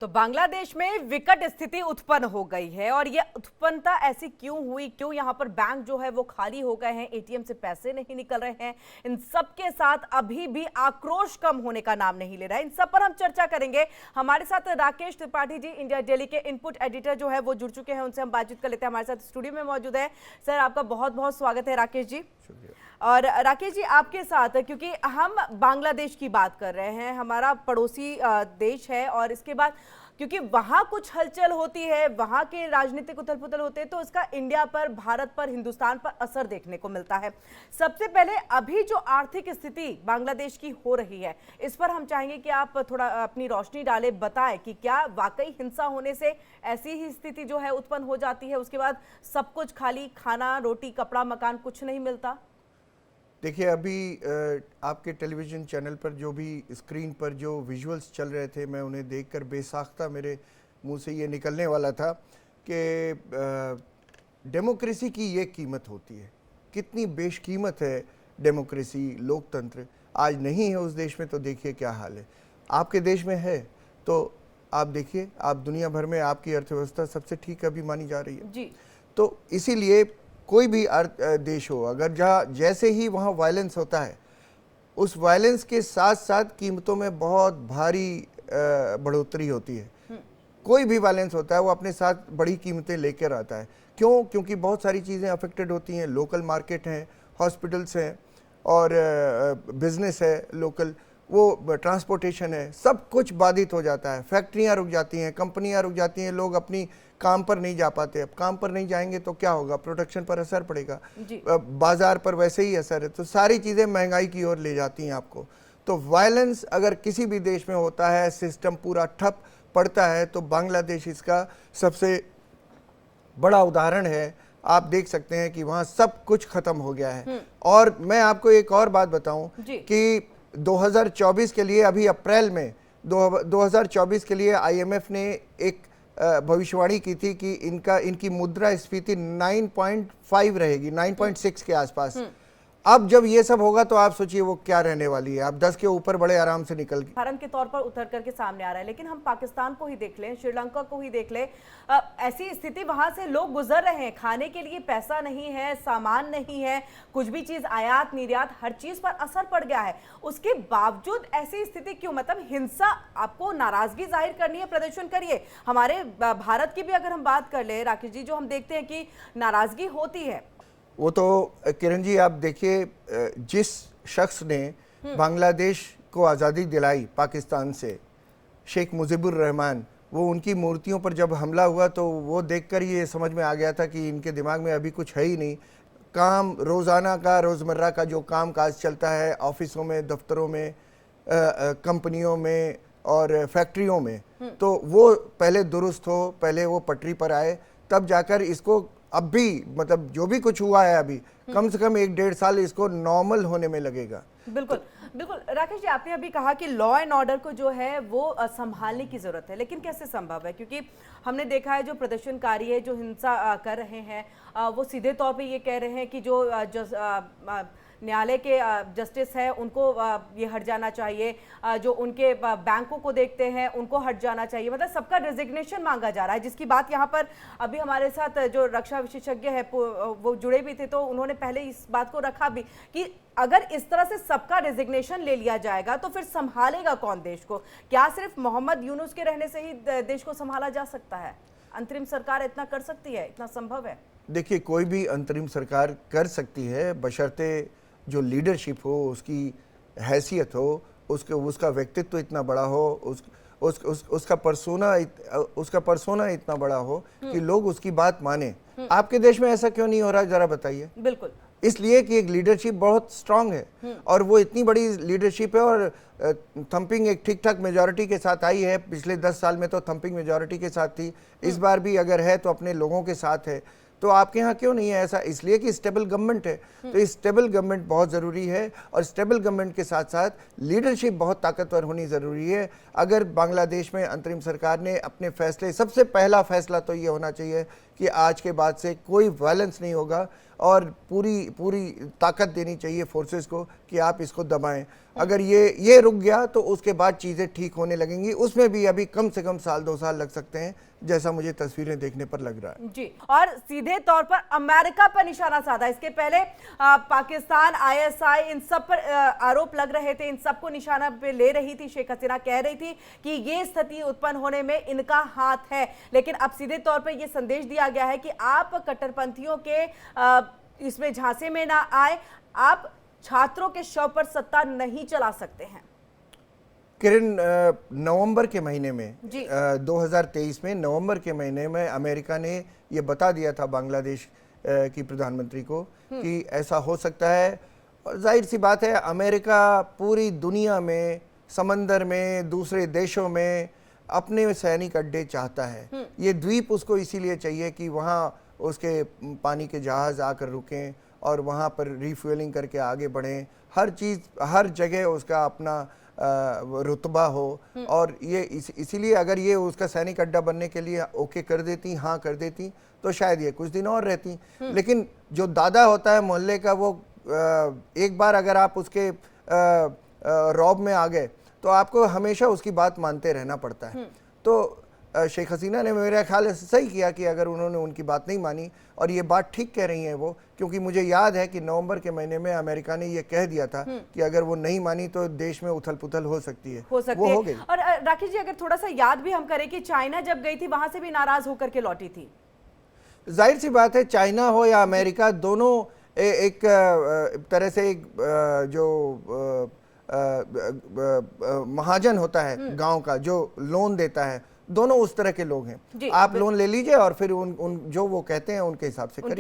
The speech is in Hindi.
तो बांग्लादेश में विकट स्थिति उत्पन्न हो गई है और ये उत्पन्नता ऐसी क्यों हुई, क्यों यहाँ पर बैंक जो है वो खाली हो गए हैं, एटीएम से पैसे नहीं निकल रहे हैं, इन सब के साथ अभी भी आक्रोश कम होने का नाम नहीं ले रहा है। इन सब पर हम चर्चा करेंगे। हमारे साथ राकेश त्रिपाठी जी, इंडिया डेली के इनपुट एडिटर जो है वो जुड़ चुके हैं, उनसे हम बातचीत कर लेते हैं। हमारे साथ स्टूडियो में मौजूद है। सर, आपका बहुत बहुत स्वागत है राकेश जी। और राकेश जी, आपके साथ, क्योंकि हम बांग्लादेश की बात कर रहे हैं, हमारा पड़ोसी देश है, और इसके बाद क्योंकि वहां कुछ हलचल होती है, वहां के राजनीतिक उथल पुथल होते हैं, तो इसका इंडिया पर, भारत पर, हिंदुस्तान पर असर देखने को मिलता है। सबसे पहले अभी जो आर्थिक स्थिति बांग्लादेश की हो रही है, इस पर हम चाहेंगे कि आप थोड़ा अपनी रोशनी डालें, बताएं कि क्या वाकई हिंसा होने से ऐसी ही स्थिति जो है उत्पन्न हो जाती है, उसके बाद सब कुछ खाली, खाना, रोटी, कपड़ा, मकान कुछ नहीं मिलता? देखिए, अभी आपके टेलीविज़न चैनल पर जो भी स्क्रीन पर जो विजुअल्स चल रहे थे, मैं उन्हें देखकर बेसाख्ता मेरे मुंह से ये निकलने वाला था कि डेमोक्रेसी की ये कीमत होती है। कितनी बेशकीमत है डेमोक्रेसी, लोकतंत्र। आज नहीं है उस देश में तो देखिए क्या हाल है। आपके देश में है तो आप देखिए, आप दुनिया भर में आपकी अर्थव्यवस्था सबसे ठीक अभी मानी जा रही है जी। तो इसीलिए कोई भी देश हो, अगर जहाँ जैसे ही वहाँ वायलेंस होता है, उस वायलेंस के साथ साथ कीमतों में बहुत भारी बढ़ोतरी होती है। कोई भी वायलेंस होता है वो अपने साथ बड़ी कीमतें लेकर आता है। क्यों? क्योंकि बहुत सारी चीज़ें अफेक्टेड होती हैं। लोकल मार्केट हैं, हॉस्पिटल्स हैं, और बिजनेस है लोकल, वो ट्रांसपोर्टेशन है, सब कुछ बाधित हो जाता है। फैक्ट्रियाँ रुक जाती हैं, कंपनियाँ रुक जाती हैं, लोग अपनी काम पर नहीं जा पाते। अब काम पर नहीं जाएंगे तो क्या होगा? प्रोडक्शन पर असर पड़ेगा, बाजार पर वैसे ही असर है। तो सारी चीज़ें महंगाई की ओर ले जाती हैं आपको। तो वायलेंस अगर किसी भी देश में होता है, सिस्टम पूरा ठप पड़ता है, तो बांग्लादेश इसका सबसे बड़ा उदाहरण है। आप देख सकते हैं कि वहाँ सब कुछ खत्म हो गया है। और मैं आपको एक और बात बताऊं कि 2024 के लिए, अभी अप्रैल में 2024 के लिए IMF ने एक भविष्यवाणी की थी कि इनकी मुद्रास्फीति 9.5 रहेगी, 9.6 के आसपास। अब जब ये सब होगा तो आप सोचिए वो क्या रहने वाली है। आप 10 के ऊपर बड़े आराम से निकल गए। उदाहरण के तौर पर उतर करके सामने आ रहा है, लेकिन हम पाकिस्तान को ही देख लें, श्रीलंका को ही देख लें, ऐसी स्थिति, वहां से लोग गुजर रहे हैं, खाने के लिए पैसा नहीं है, सामान नहीं है, कुछ भी चीज आयात निर्यात, हर चीज पर असर पड़ गया है। उसके बावजूद ऐसी स्थिति क्यों? मतलब हिंसा, आपको नाराजगी जाहिर करनी है, प्रदर्शन करिए। हमारे भारत की भी अगर हम बात कर ले राकेश जी, जो हम देखते हैं कि नाराजगी होती है, वो तो किरण जी आप देखिए, जिस शख्स ने बांग्लादेश को आज़ादी दिलाई पाकिस्तान से, शेख मुजीबुर रहमान, वो उनकी मूर्तियों पर जब हमला हुआ तो वो देखकर ये समझ में आ गया था कि इनके दिमाग में अभी कुछ है ही नहीं। काम रोज़ाना का, रोज़मर्रा का जो काम काज चलता है ऑफिसों में, दफ्तरों में, कंपनियों में और फैक्ट्रियों में, तो वो पहले दुरुस्त हो, पहले वो पटरी पर आए, तब जाकर इसको अब भी, मतलब जो भी कुछ हुआ है अभी, कम से कम 1-1.5 साल इसको नॉर्मल होने में लगेगा। बिल्कुल बिल्कुल। राकेश जी, आपने अभी कहा कि लॉ एंड ऑर्डर को जो है वो संभालने की जरूरत है, लेकिन कैसे संभव है? क्योंकि हमने देखा है जो प्रदर्शनकारी है, जो हिंसा कर रहे हैं, वो सीधे तौर पे ये कह रहे हैं कि जो न्यायालय के जस्टिस है उनको ये हट जाना चाहिए, जो उनके बैंकों को देखते हैं उनको हट जाना चाहिए, मतलब सबका रेजिग्नेशन मांगा जा रहा है। जिसकी बात यहाँ पर अभी हमारे साथ जो रक्षा विशेषज्ञ है वो जुड़े भी थे, तो उन्होंने पहले इस बात को रखा भी कि अगर इस तरह से सबका रेजिग्नेशन ले लिया जाएगा तो फिर संभालेगा कौन देश को? क्या सिर्फ मोहम्मद यूनुस के रहने से ही देश को संभाला जा सकता है? अंतरिम सरकार इतना कर सकती है? इतना संभव है? देखिए, कोई भी अंतरिम सरकार कर सकती है, बशर्ते जो लीडरशिप हो, उसकी हैसियत हो, उसका व्यक्तित्व इतना बड़ा हो, उसका परसोना इतना बड़ा हो कि लोग उसकी बात माने। आपके देश में ऐसा क्यों नहीं हो रहा, जरा बताइए। बिल्कुल, इसलिए कि एक लीडरशिप बहुत स्ट्रांग है, और वो इतनी बड़ी लीडरशिप है, और थंपिंग एक ठीक ठाक मेजॉरिटी के साथ आई है। पिछले 10 साल में तो थंपिंग मेजॉरिटी के साथ थी, इस बार भी अगर है तो अपने लोगों के साथ है। तो आपके यहाँ क्यों नहीं है ऐसा? इसलिए कि स्टेबल गवर्नमेंट है। तो स्टेबल गवर्नमेंट बहुत ज़रूरी है, और स्टेबल गवर्नमेंट के साथ साथ लीडरशिप बहुत ताकतवर होनी ज़रूरी है। अगर बांग्लादेश में अंतरिम सरकार ने अपने फैसले, सबसे पहला फैसला तो ये होना चाहिए कि आज के बाद से कोई वायलेंस नहीं होगा, और पूरी पूरी ताकत देनी चाहिए फोर्सेस को कि आप इसको दबाएं। अगर ये रुक गया तो उसके बाद चीज़ें ठीक होने लगेंगी। उसमें भी अभी कम से कम साल 2 साल लग सकते हैं, जैसा मुझे तस्वीरें देखने पर लग रहा है। जी, और सीधे तौर पर अमेरिका पर निशाना साधा। इसके पहले पाकिस्तान, आईएसआई, इन सब पर आरोप लग रहे थे, इन सबको निशाना पे ले रही थी शेख हसीना। कह रही थी कि ये स्थिति उत्पन्न होने में इनका हाथ है, लेकिन अब सीधे तौर पर यह संदेश दिया गया है कि आप कट्टरपंथियों के इसमें झांसे में ना आए, आप छात्रों के शव पर सत्ता नहीं चला सकते हैं। किरण, नवंबर के महीने में 2023 में नवंबर के महीने में अमेरिका ने ये बता दिया था बांग्लादेश की प्रधानमंत्री को कि ऐसा हो सकता है। और जाहिर सी बात है, अमेरिका पूरी दुनिया में, समंदर में, दूसरे देशों में अपने सैनिक अड्डे चाहता है। ये द्वीप उसको इसीलिए चाहिए कि वहाँ उसके पानी के जहाज़ आकर रुकें और वहाँ पर रिफ्यूलिंग करके आगे बढ़ें। हर चीज़, हर जगह उसका अपना रुतबा हो। और ये इसीलिए अगर ये उसका सैनिक अड्डा बनने के लिए ओके कर देती, हाँ कर देती, तो शायद ये कुछ दिन और रहती। लेकिन जो दादा होता है मोहल्ले का, वो एक बार अगर आप उसके रौब में आ गए तो आपको हमेशा उसकी बात मानते रहना पड़ता है। तो शेख हसीना ने मेरा ख्याल से सही किया कि अगर उन्होंने उनकी बात नहीं मानी, और ये बात ठीक कह रही हैं वो, क्योंकि मुझे याद है कि नवंबर के महीने में अमेरिका ने ये कह दिया था कि अगर वो नहीं मानी तो देश में उथल पुथल हो सकती है। वो हो गई। और राकेश जी, अगर थोड़ा सा याद भी हम करें कि चाइना जब गई थी वहां से भी नाराज होकर के लौटी थी। जाहिर सी बात है, चाइना हो या अमेरिका, दोनों एक तरह से एक जो महाजन होता है गांव का, जो लोन देता है, दोनों उस तरह के लोग हैं। आप लोन ले लीजिए और फिर उन जो वो कहते हैं उनके हिसाब से करिए।